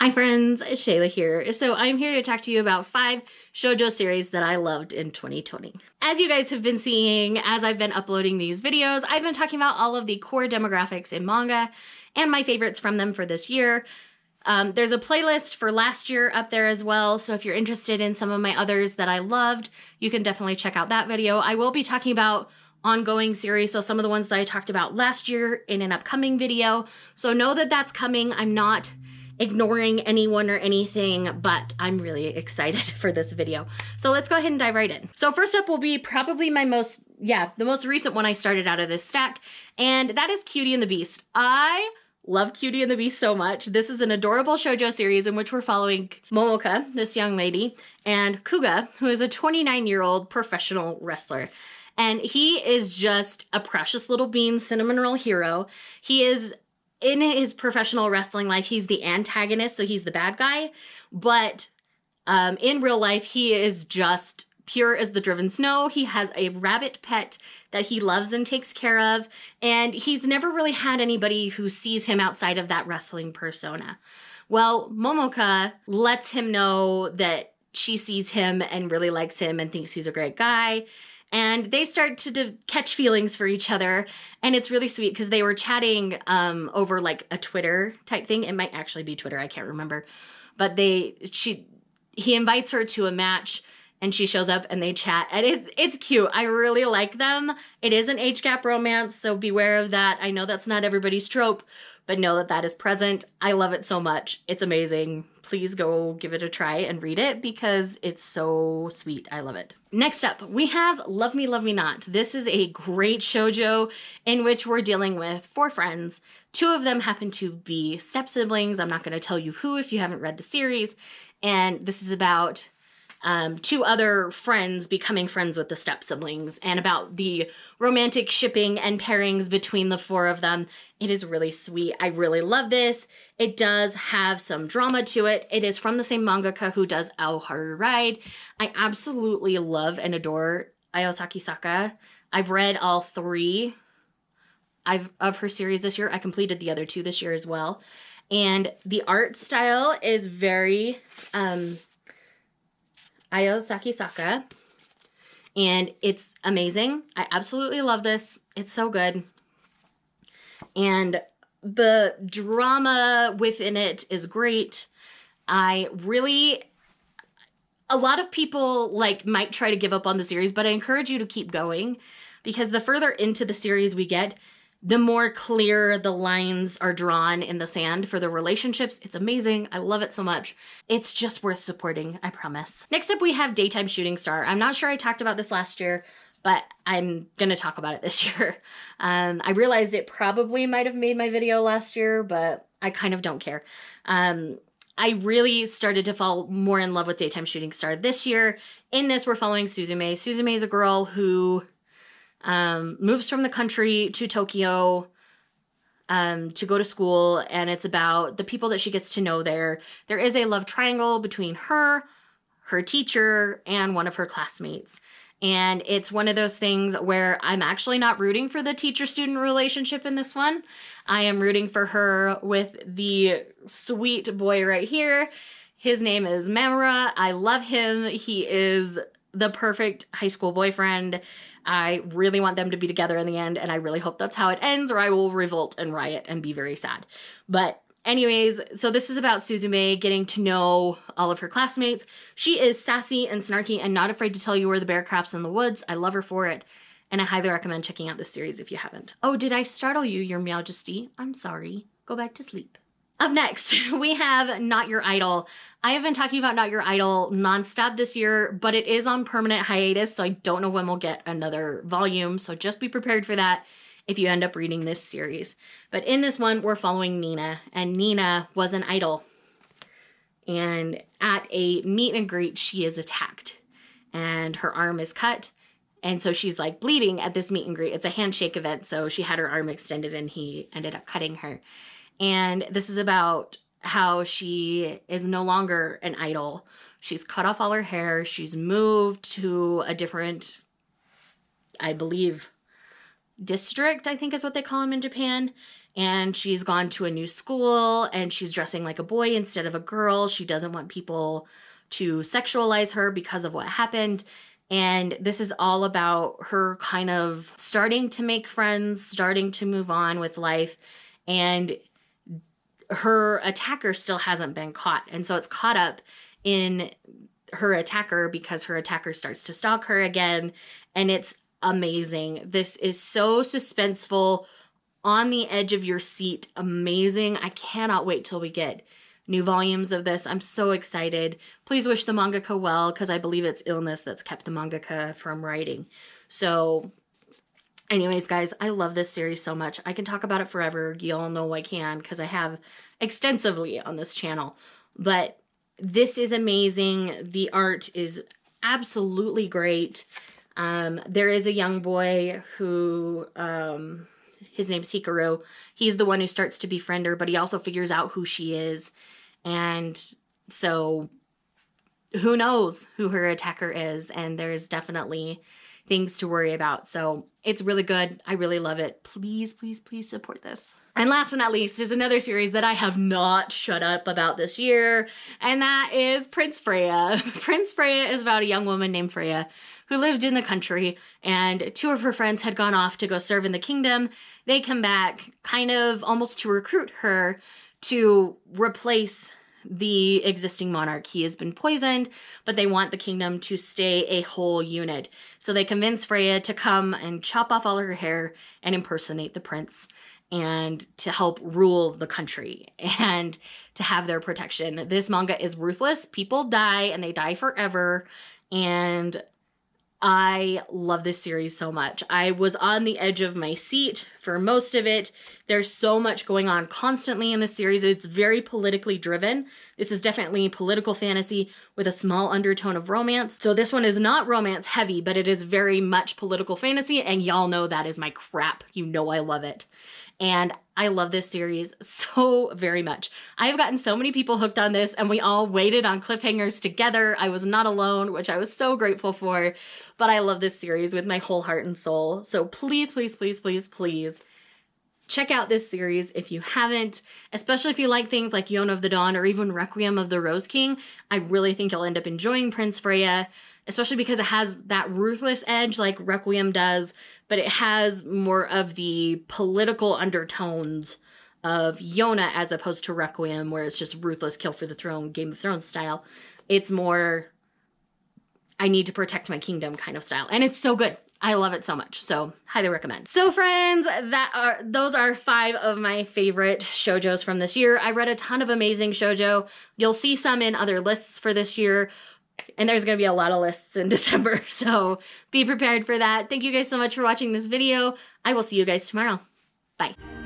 Hi friends, Shayla here. So I'm here to talk to you about 5 shoujo series that I loved in 2020. As you guys have been seeing, as I've been uploading these videos, I've been talking about all of the core demographics in manga and my favorites from them for this year. There's a playlist for last year up there as well, so if you're interested in some of my others that I loved, you can definitely check out that video. I will be talking about ongoing series, so some of the ones that I talked about last year in an upcoming video, so know that that's coming. I'm not ignoring anyone or anything, but I'm really excited for this video. So let's go ahead and dive right in. So first up will be probably the most recent one I started out of this stack, and that is Cutie and the Beast. I love Cutie and the Beast so much. This is an adorable shoujo series in which we're following Momoka, this young lady, and Kuga, who is a 29-year-old professional wrestler. And he is just a precious little bean cinnamon roll hero. He is, in his professional wrestling life, he's the antagonist, so he's the bad guy. But in real life, he is just pure as the driven snow. He has a rabbit pet that he loves and takes care of. And he's never really had anybody who sees him outside of that wrestling persona. Well, Momoka lets him know that she sees him and really likes him and thinks he's a great guy. And they start to catch feelings for each other, and it's really sweet because they were chatting over like a Twitter type thing. It might actually be Twitter, I can't remember. But he invites her to a match, and she shows up and they chat, and it's cute. I really like them. It is an age gap romance, so beware of that. I know that's not everybody's trope, but know that that is present. I love it so much. It's amazing. Please go give it a try and read it because it's so sweet. I love it. Next up, we have Love Me, Love Me Not. This is a great shoujo in which we're dealing with 4 friends. 2 of them happen to be step-siblings. I'm not going to tell you who if you haven't read the series. And this is about 2 other friends becoming friends with the step-siblings and about the romantic shipping and pairings between the 4 of them. It is really sweet. I really love this. It does have some drama to it. It is from the same mangaka who does Ao Haru Ride. I absolutely love and adore Ayosaki Saka. I've read all 3 of her series this year. I completed the other 2 this year as well. And the art style is very Ayosaki Saka, and it's amazing. I absolutely love this. It's so good. And the drama within it is great. A lot of people might try to give up on the series, but I encourage you to keep going because the further into the series we get, the more clear the lines are drawn in the sand for the relationships. It's amazing. I love it so much. It's just worth supporting, I promise. Next up, we have Daytime Shooting Star. I'm not sure I talked about this last year, but I'm gonna talk about it this year. I realized it probably might have made my video last year, but I kind of don't care. I really started to fall more in love with Daytime Shooting Star this year. In this, we're following Suzume. Suzume is a girl who moves from the country to Tokyo to go to school, and it's about the people that she gets to know there. There is a love triangle between her teacher, and one of her classmates. And it's one of those things where I'm actually not rooting for the teacher-student relationship in this one. I am rooting for her with the sweet boy right here. His name is Mamura. I love him. He is the perfect high school boyfriend. I really want them to be together in the end, and I really hope that's how it ends, or I will revolt and riot and be very sad. But anyways, so this is about Suzume getting to know all of her classmates. She is sassy and snarky and not afraid to tell you where the bear craps in the woods. I love her for it, and I highly recommend checking out this series if you haven't. Oh, did I startle you, Your Majesty? I'm sorry. Go back to sleep. Up next, we have Not Your Idol. I have been talking about Not Your Idol nonstop this year, but it is on permanent hiatus, so I don't know when we'll get another volume, so just be prepared for that if you end up reading this series. But in this one, we're following Nina, and Nina was an idol. And at a meet and greet, she is attacked, and her arm is cut, and so she's bleeding at this meet and greet. It's a handshake event, so she had her arm extended, and he ended up cutting her. And this is about how she is no longer an idol. She's cut off all her hair. She's moved to a different, I believe, district, I think is what they call them in Japan. and she's gone to a new school and she's dressing like a boy instead of a girl. She doesn't want people to sexualize her because of what happened. And this is all about her kind of starting to make friends, starting to move on with life. And her attacker still hasn't been caught. And so it's caught up in her attacker because her attacker starts to stalk her again. And it's amazing. This is so suspenseful, on the edge of your seat. Amazing. I cannot wait till we get new volumes of this. I'm so excited. Please wish the mangaka well, because I believe it's illness that's kept the mangaka from writing. So anyways, guys, I love this series so much. I can talk about it forever. You all know I can, because I have extensively on this channel. But this is amazing. The art is absolutely great. There is a young boy who, his name's Hikaru. He's the one who starts to befriend her, but he also figures out who she is. And so who knows who her attacker is, and there's definitely things to worry about. So it's really good. I really love it. Please, please, please support this. And last but not least is another series that I have not shut up about this year, and that is Prince Freya. Prince Freya is about a young woman named Freya who lived in the country, and two of her friends had gone off to go serve in the kingdom. They come back kind of almost to recruit her to replace the existing monarch. He has been poisoned, but they want the kingdom to stay a whole unit. So they convince Freya to come and chop off all her hair and impersonate the prince, and to help rule the country and to have their protection. This manga is ruthless. People die, and they die forever. And I love this series so much. I was on the edge of my seat for most of it. There's so much going on constantly in this series. It's very politically driven. This is definitely political fantasy with a small undertone of romance. So this one is not romance heavy, but it is very much political fantasy, and y'all know that is my crap. You know I love it. And I love this series so very much. I have gotten so many people hooked on this, and we all waited on cliffhangers together. I was not alone, which I was so grateful for. But I love this series with my whole heart and soul. So please, please, please, please, please check out this series if you haven't, especially if you like things like Yona of the Dawn or even Requiem of the Rose King. I really think you'll end up enjoying Prince Freya, especially because it has that ruthless edge like Requiem does, but it has more of the political undertones of Yona as opposed to Requiem, where it's just ruthless kill for the throne, Game of Thrones style. It's more, I need to protect my kingdom kind of style. And it's so good. I love it so much. So highly recommend. So friends, those are 5 of my favorite shoujos from this year. I read a ton of amazing shoujo. You'll see some in other lists for this year. And there's going to be a lot of lists in December, so be prepared for that. Thank you guys so much for watching this video. I will see you guys tomorrow. Bye.